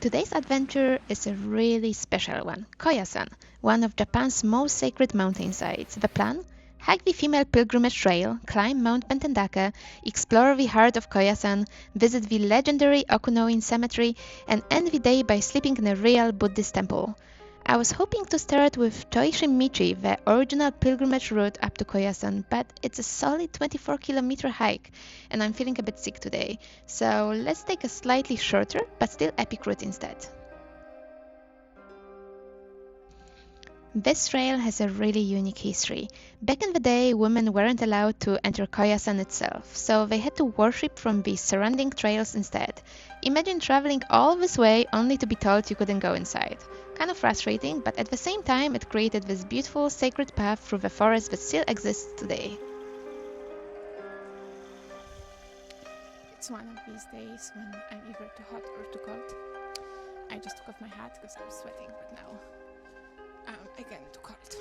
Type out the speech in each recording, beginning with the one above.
Today's adventure is a really special one. Koyasan, one of Japan's most sacred mountainsides. The plan? Hike the female pilgrimage trail, climb Mount Bentandake, explore the heart of Koyasan, visit the legendary Okunoin Cemetery, and end the day by sleeping in a real Buddhist temple. I was hoping to start with Toishimichi, the original pilgrimage route up to Koyasan, but it's a solid 24-kilometer hike, and I'm feeling a bit sick today, so let's take a slightly shorter but still epic route instead. This trail has a really unique history. Back in the day, women weren't allowed to enter Koyasan itself, so they had to worship from the surrounding trails instead. Imagine traveling all this way only to be told you couldn't go inside. Kind of frustrating, but at the same time it created this beautiful sacred path through the forest that still exists today. It's one of these days when I'm either too hot or too cold. I just took off my hat because I was sweating, but now again too cold.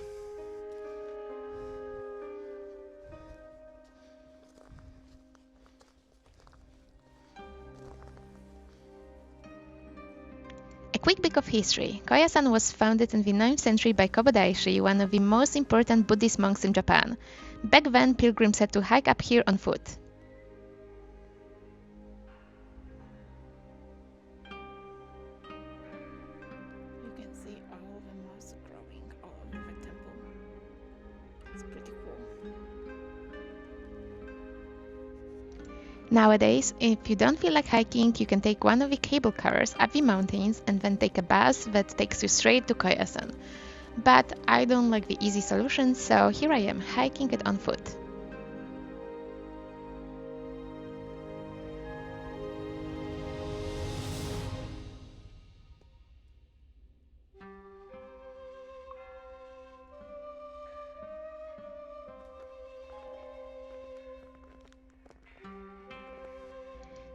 A quick bit of history. Koyasan was founded in the 9th century by Kobo Daishi, one of the most important Buddhist monks in Japan. Back then, pilgrims had to hike up here on foot. You can see all the moss growing all over the temple. It's pretty cool. Nowadays, if you don't feel like hiking, you can take one of the cable cars up the mountains and then take a bus that takes you straight to Koyasan. But I don't like the easy solution, so here I am, hiking it on foot.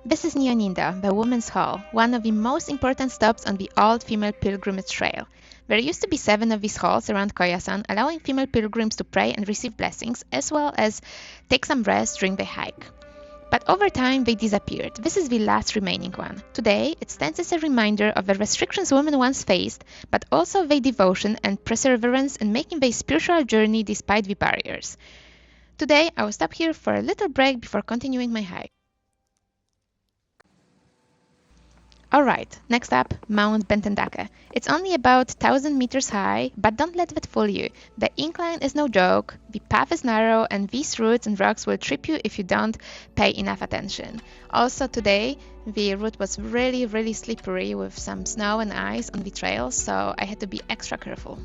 This is Nyonindo, the Women's Hall, one of the most important stops on the old female pilgrimage trail. There used to be 7 of these halls around Koyasan, allowing female pilgrims to pray and receive blessings, as well as take some rest during the hike. But over time, they disappeared. This is the last remaining one. Today, it stands as a reminder of the restrictions women once faced, but also their devotion and perseverance in making their spiritual journey despite the barriers. Today, I will stop here for a little break before continuing my hike. Alright, next up, Mount Bentandake. It's only about 1,000 meters high, but don't let that fool you. The incline is no joke, the path is narrow, and these roots and rocks will trip you if you don't pay enough attention. Also today, the route was really slippery with some snow and ice on the trail, so I had to be extra careful.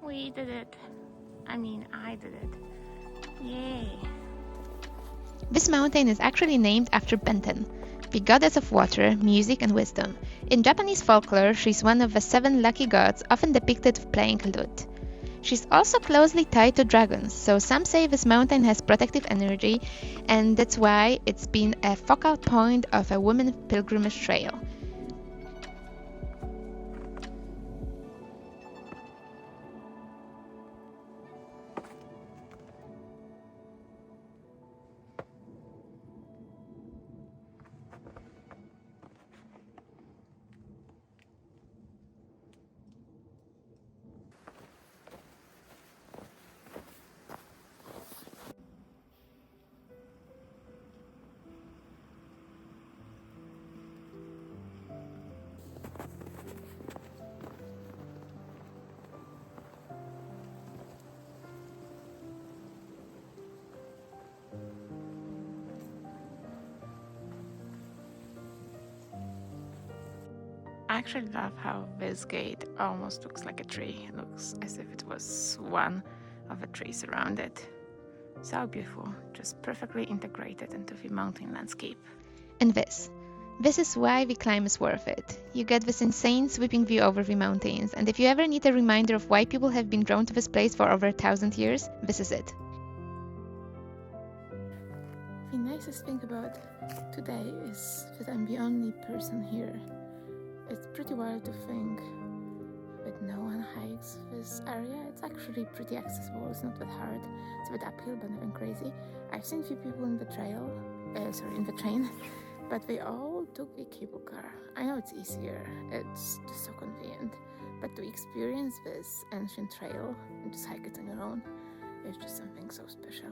We did it. I did it. Yay! This mountain is actually named after Benten, the goddess of water, music, and wisdom. In Japanese folklore, she's one of the 7 lucky gods often depicted playing lute. She's also closely tied to dragons, so some say this mountain has protective energy, and that's why it's been a focal point of a women's pilgrimage trail. I actually love how this gate almost looks like a tree. It looks as if it was one of the trees around it. So beautiful, just perfectly integrated into the mountain landscape. And this This is why the climb is worth it. You get this insane sweeping view over the mountains, and if you ever need a reminder of why people have been drawn to this place for over 1,000 years, this is it. The nicest thing about today is that I'm the only person here. It's pretty wild to think that no one hikes this area. It's actually pretty accessible, it's not that hard. It's a bit uphill, but nothing crazy. I've seen a few people in the in the train, but they all took a cable car. I know it's easier, it's just so convenient, but to experience this ancient trail and just hike it on your own is just something so special.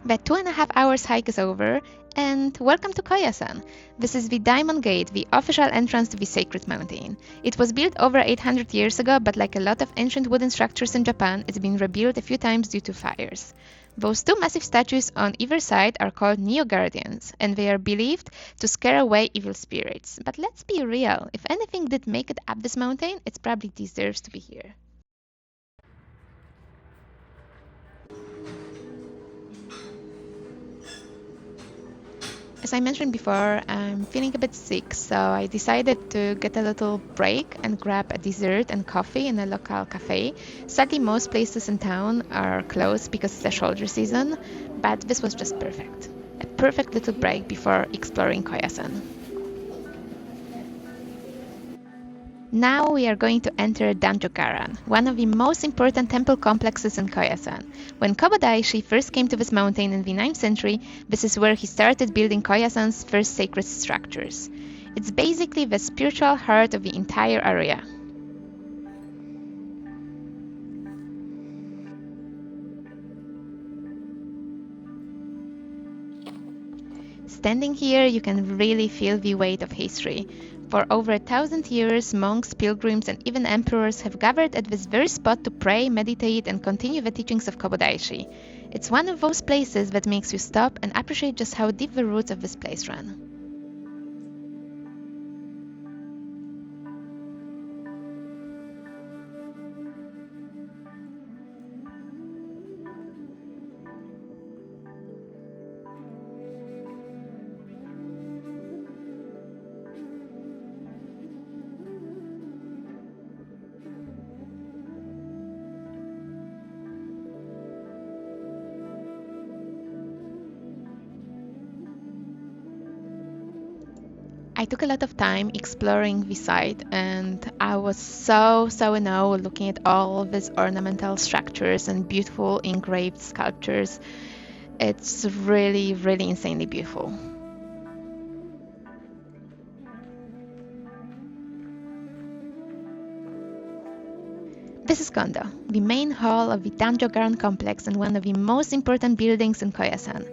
The 2.5 hours hike is over, and welcome to Koyasan. This is the Daimon Gate, the official entrance to the sacred mountain. It was built over 800 years ago, but like a lot of ancient wooden structures in Japan, it's been rebuilt a few times due to fires. Those two massive statues on either side are called Neo-Guardians, and they are believed to scare away evil spirits. But let's be real, if anything did make it up this mountain, it probably deserves to be here. As I mentioned before, I'm feeling a bit sick, so I decided to get a little break and grab a dessert and coffee in a local cafe. Sadly, most places in town are closed because it's the shoulder season, but this was just perfect. A perfect little break before exploring Koyasan. Now we are going to enter Danjo Garan, one of the most important temple complexes in Koyasan. When Kobo Daishi first came to this mountain in the 9th century, this is where he started building Koyasan's first sacred structures. It's basically the spiritual heart of the entire area. Standing here, you can really feel the weight of history. For over 1,000 years, monks, pilgrims, and even emperors have gathered at this very spot to pray, meditate, and continue the teachings of Kobo Daishi. It's one of those places that makes you stop and appreciate just how deep the roots of this place run. I took a lot of time exploring the site, and I was so in awe looking at all of these ornamental structures and beautiful engraved sculptures. It's really insanely beautiful. This is Kondo, the main hall of the Danjo Garan Complex and one of the most important buildings in Koyasan.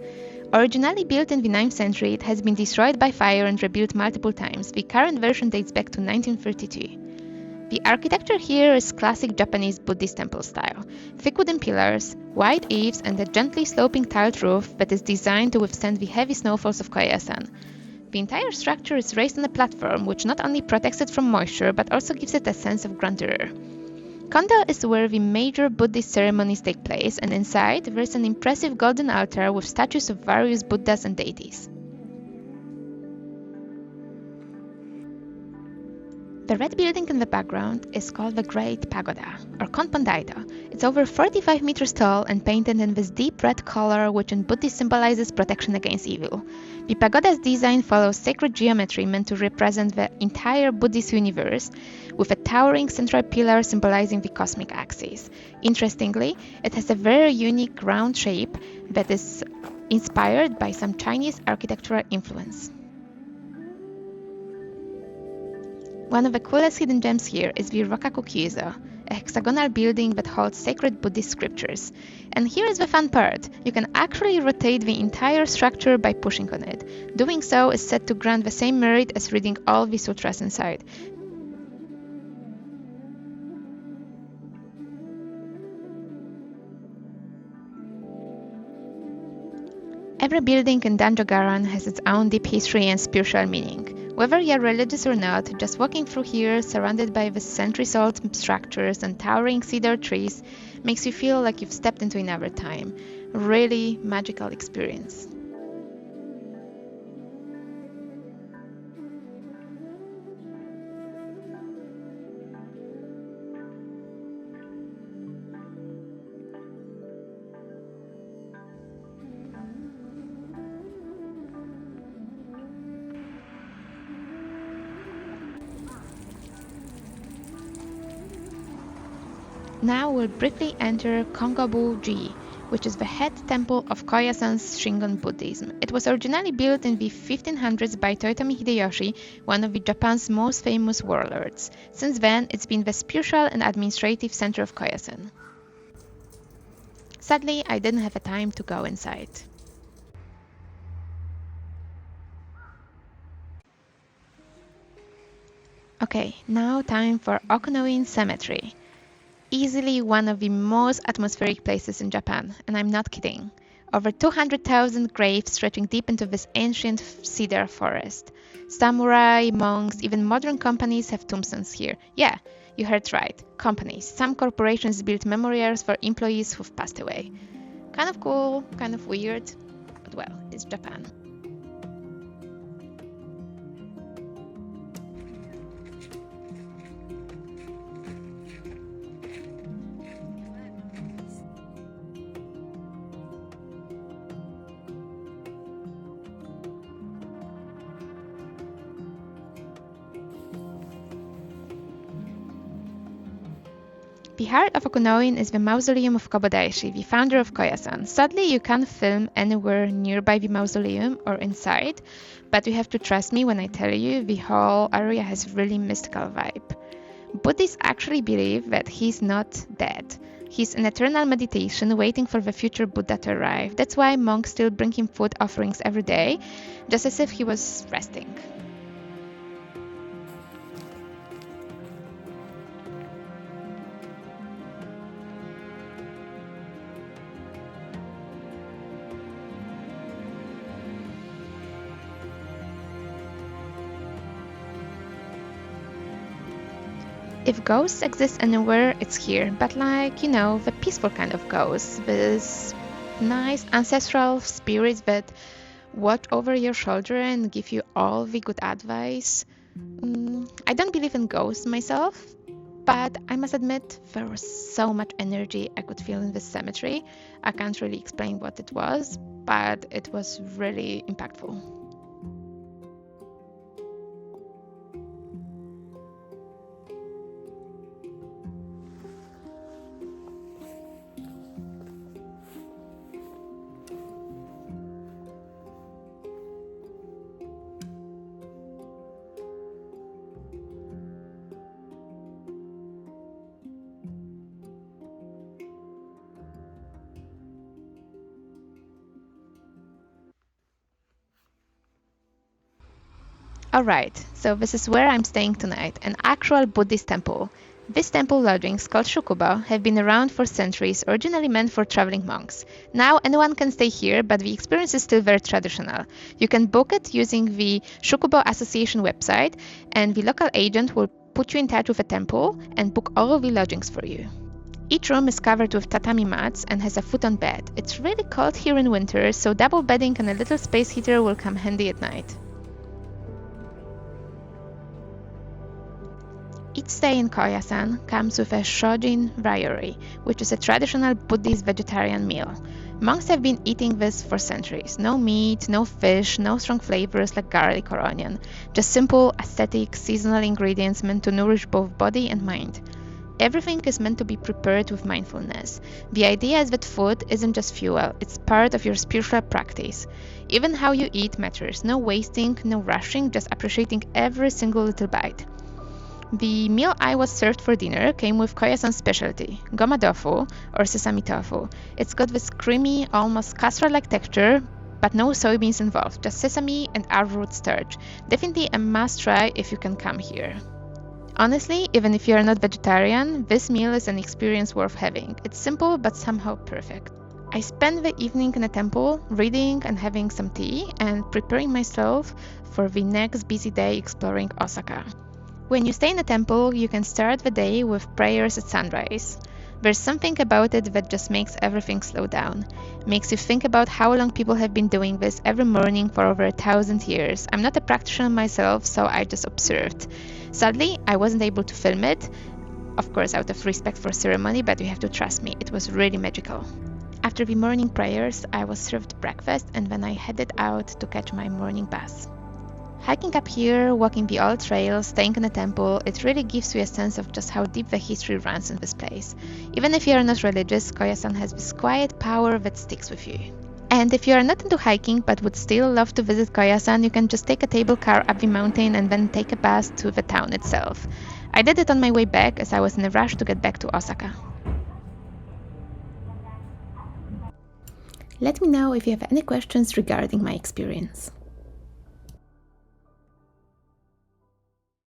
Originally built in the 9th century, it has been destroyed by fire and rebuilt multiple times. The current version dates back to 1932. The architecture here is classic Japanese Buddhist temple style. Thick wooden pillars, wide eaves, and a gently sloping tiled roof that is designed to withstand the heavy snowfalls of Koyasan. The entire structure is raised on a platform which not only protects it from moisture but also gives it a sense of grandeur. Kondo is where the major Buddhist ceremonies take place, and inside there is an impressive golden altar with statues of various Buddhas and deities. The red building in the background is called the Great Pagoda, or Konpandaita. It's over 45 meters tall and painted in this deep red color, which in Buddhism symbolizes protection against evil. The pagoda's design follows sacred geometry meant to represent the entire Buddhist universe, with a towering central pillar symbolizing the cosmic axis. Interestingly, it has a very unique round shape that is inspired by some Chinese architectural influence. One of the coolest hidden gems here is the Rokaku-kyuzo, a hexagonal building that holds sacred Buddhist scriptures. And here is the fun part. You can actually rotate the entire structure by pushing on it. Doing so is said to grant the same merit as reading all the sutras inside. Every building in Danjo Garan has its own deep history and spiritual meaning. Whether you're religious or not, just walking through here, surrounded by the centuries-old structures and towering cedar trees, makes you feel like you've stepped into another time. Really magical experience. Now we'll briefly enter Kongo-ji, which is the head temple of Koyasan's Shingon Buddhism. It was originally built in the 1500s by Toyotomi Hideyoshi, one of Japan's most famous warlords. Since then, it's been the spiritual and administrative center of Koyasan. Sadly, I didn't have the time to go inside. Okay, now time for Okunoin Cemetery. Easily one of the most atmospheric places in Japan, and I'm not kidding. Over 200,000 graves stretching deep into this ancient cedar forest. Samurai, monks, even modern companies have tombstones here. Yeah, you heard right, companies. Some corporations build memorials for employees who've passed away. Kind of cool, kind of weird, but well, it's Japan. The heart of Okunoin is the Mausoleum of Kobo Daishi, the founder of Koyasan. Sadly, you can't film anywhere nearby the mausoleum or inside, but you have to trust me when I tell you the whole area has really mystical vibe. Buddhists actually believe that he's not dead. He's in eternal meditation waiting for the future Buddha to arrive. That's why monks still bring him food offerings every day, just as if he was resting. If ghosts exist anywhere, it's here, but like, you know, the peaceful kind of ghosts, this nice ancestral spirits that watch over your shoulder and give you all the good advice. I don't believe in ghosts myself, but I must admit there was so much energy I could feel in this cemetery. I can't really explain what it was, but it was really impactful. Alright, so this is where I'm staying tonight, an actual Buddhist temple. These temple lodgings, called shukuba, have been around for centuries, originally meant for traveling monks. Now anyone can stay here, but the experience is still very traditional. You can book it using the Shukuba Association website, and the local agent will put you in touch with a temple and book all of the lodgings for you. Each room is covered with tatami mats and has a futon bed. It's really cold here in winter, so double bedding and a little space heater will come handy at night. Each stay in Koyasan comes with a Shojin Ryori, which is a traditional Buddhist vegetarian meal. Monks have been eating this for centuries. No meat, no fish, no strong flavors like garlic or onion. Just simple, aesthetic, seasonal ingredients meant to nourish both body and mind. Everything is meant to be prepared with mindfulness. The idea is that food isn't just fuel, it's part of your spiritual practice. Even how you eat matters. No wasting, no rushing, just appreciating every single little bite. The meal I was served for dinner came with Koyasan's specialty, goma tofu or sesame tofu. It's got this creamy, almost casserole-like texture, but no soybeans involved, just sesame and arrowroot starch. Definitely a must-try if you can come here. Honestly, even if you are not vegetarian, this meal is an experience worth having. It's simple but somehow perfect. I spent the evening in a temple, reading and having some tea, and preparing myself for the next busy day exploring Osaka. When you stay in a temple, you can start the day with prayers at sunrise. There's something about it that just makes everything slow down. Makes you think about how long people have been doing this every morning for over 1,000 years. I'm not a practitioner myself, so I just observed. Sadly, I wasn't able to film it, of course out of respect for ceremony, but you have to trust me, it was really magical. After the morning prayers, I was served breakfast and then I headed out to catch my morning bus. Hiking up here, walking the old trails, staying in a temple, it really gives you a sense of just how deep the history runs in this place. Even if you are not religious, Koyasan has this quiet power that sticks with you. And if you are not into hiking but would still love to visit Koyasan, you can just take a cable car up the mountain and then take a bus to the town itself. I did it on my way back as I was in a rush to get back to Osaka. Let me know if you have any questions regarding my experience.